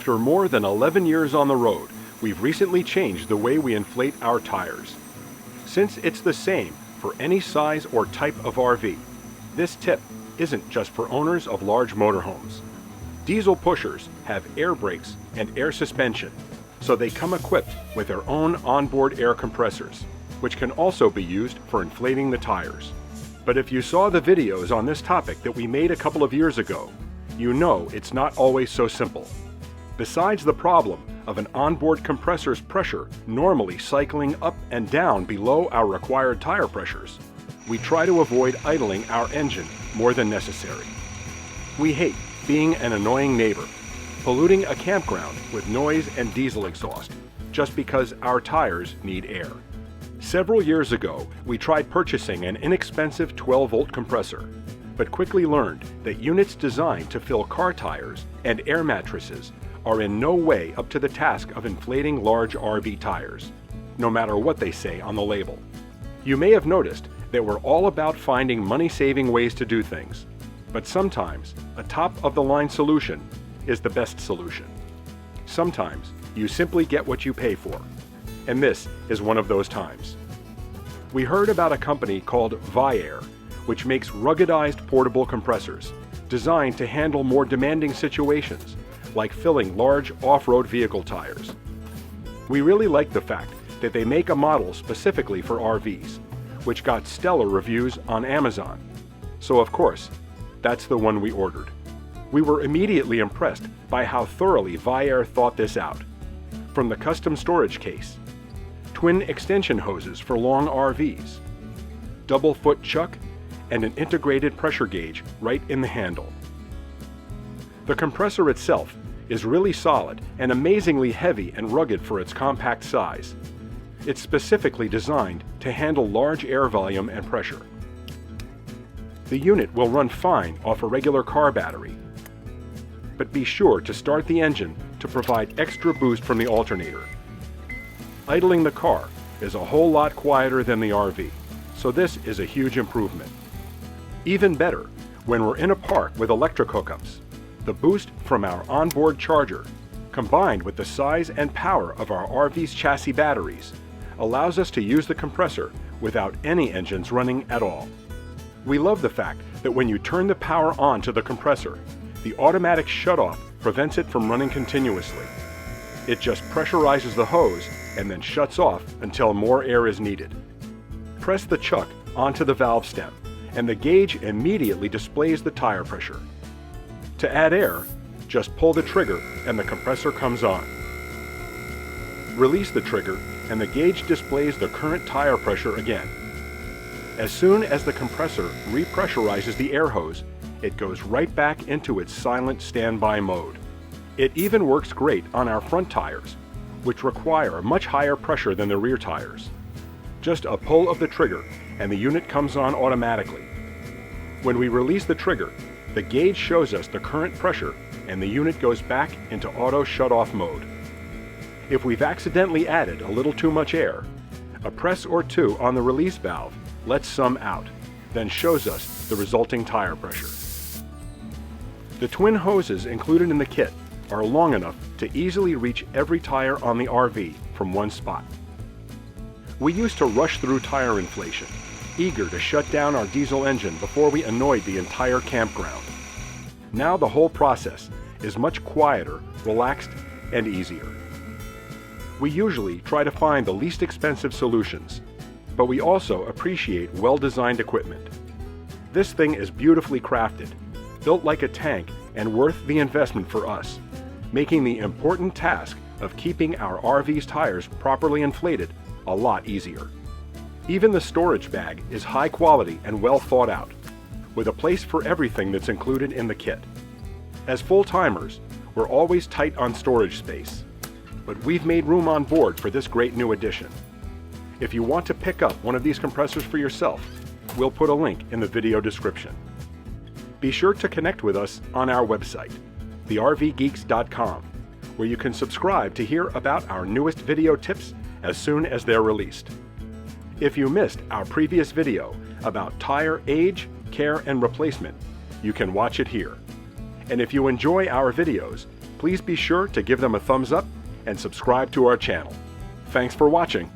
After more than 11 years on the road, we've recently changed the way we inflate our tires. Since it's the same for any size or type of RV, this tip isn't just for owners of large motorhomes. Diesel pushers have air brakes and air suspension, so they come equipped with their own onboard air compressors, which can also be used for inflating the tires. But if you saw the videos on this topic that we made a couple of years ago, you know it's not always so simple. Besides the problem of an onboard compressor's pressure normally cycling up and down below our required tire pressures, we try to avoid idling our engine more than necessary. We hate being an annoying neighbor, polluting a campground with noise and diesel exhaust just because our tires need air. Several years ago, we tried purchasing an inexpensive 12-volt compressor, but quickly learned that units designed to fill car tires and air mattresses are in no way up to the task of inflating large RV tires, no matter what they say on the label. You may have noticed that we're all about finding money-saving ways to do things, but sometimes a top-of-the-line solution is the best solution. Sometimes you simply get what you pay for, and this is one of those times. We heard about a company called Viair, which makes ruggedized portable compressors designed to handle more demanding situations, like filling large off-road vehicle tires. We really like the fact that they make a model specifically for RVs, which got stellar reviews on Amazon. So of course, that's the one we ordered. We were immediately impressed by how thoroughly Viair thought this out. From the custom storage case, twin extension hoses for long RVs, double foot chuck, and an integrated pressure gauge right in the handle. The compressor itself is really solid and amazingly heavy and rugged for its compact size. It's specifically designed to handle large air volume and pressure. The unit will run fine off a regular car battery, but be sure to start the engine to provide extra boost from the alternator. Idling the car is a whole lot quieter than the RV, so this is a huge improvement. Even better, when we're in a park with electric hookups, the boost from our onboard charger, combined with the size and power of our RV's chassis batteries, allows us to use the compressor without any engines running at all. We love the fact that when you turn the power on to the compressor, the automatic shutoff prevents it from running continuously. It just pressurizes the hose and then shuts off until more air is needed. Press the chuck onto the valve stem, and the gauge immediately displays the tire pressure. To add air, just pull the trigger and the compressor comes on. Release the trigger and the gauge displays the current tire pressure again. As soon as the compressor repressurizes the air hose, it goes right back into its silent standby mode. It even works great on our front tires, which require much higher pressure than the rear tires. Just a pull of the trigger and the unit comes on automatically. When we release the trigger, the gauge shows us the current pressure and the unit goes back into auto shut-off mode. If we've accidentally added a little too much air, a press or two on the release valve lets some out, then shows us the resulting tire pressure. The twin hoses included in the kit are long enough to easily reach every tire on the RV from one spot. We used to rush through tire inflation, eager to shut down our diesel engine before we annoyed the entire campground. Now the whole process is much quieter, relaxed, and easier. We usually try to find the least expensive solutions, but we also appreciate well-designed equipment. This thing is beautifully crafted, built like a tank, and worth the investment for us, making the important task of keeping our RV's tires properly inflated a lot easier. Even the storage bag is high quality and well thought out, with a place for everything that's included in the kit. As full-timers, we're always tight on storage space, but we've made room on board for this great new addition. If you want to pick up one of these compressors for yourself, we'll put a link in the video description. Be sure to connect with us on our website, RVgeeks.com, where you can subscribe to hear about our newest video tips as soon as they're released. If you missed our previous video about tire age, care, and replacement, you can watch it here. And if you enjoy our videos, please be sure to give them a thumbs up and subscribe to our channel. Thanks for watching.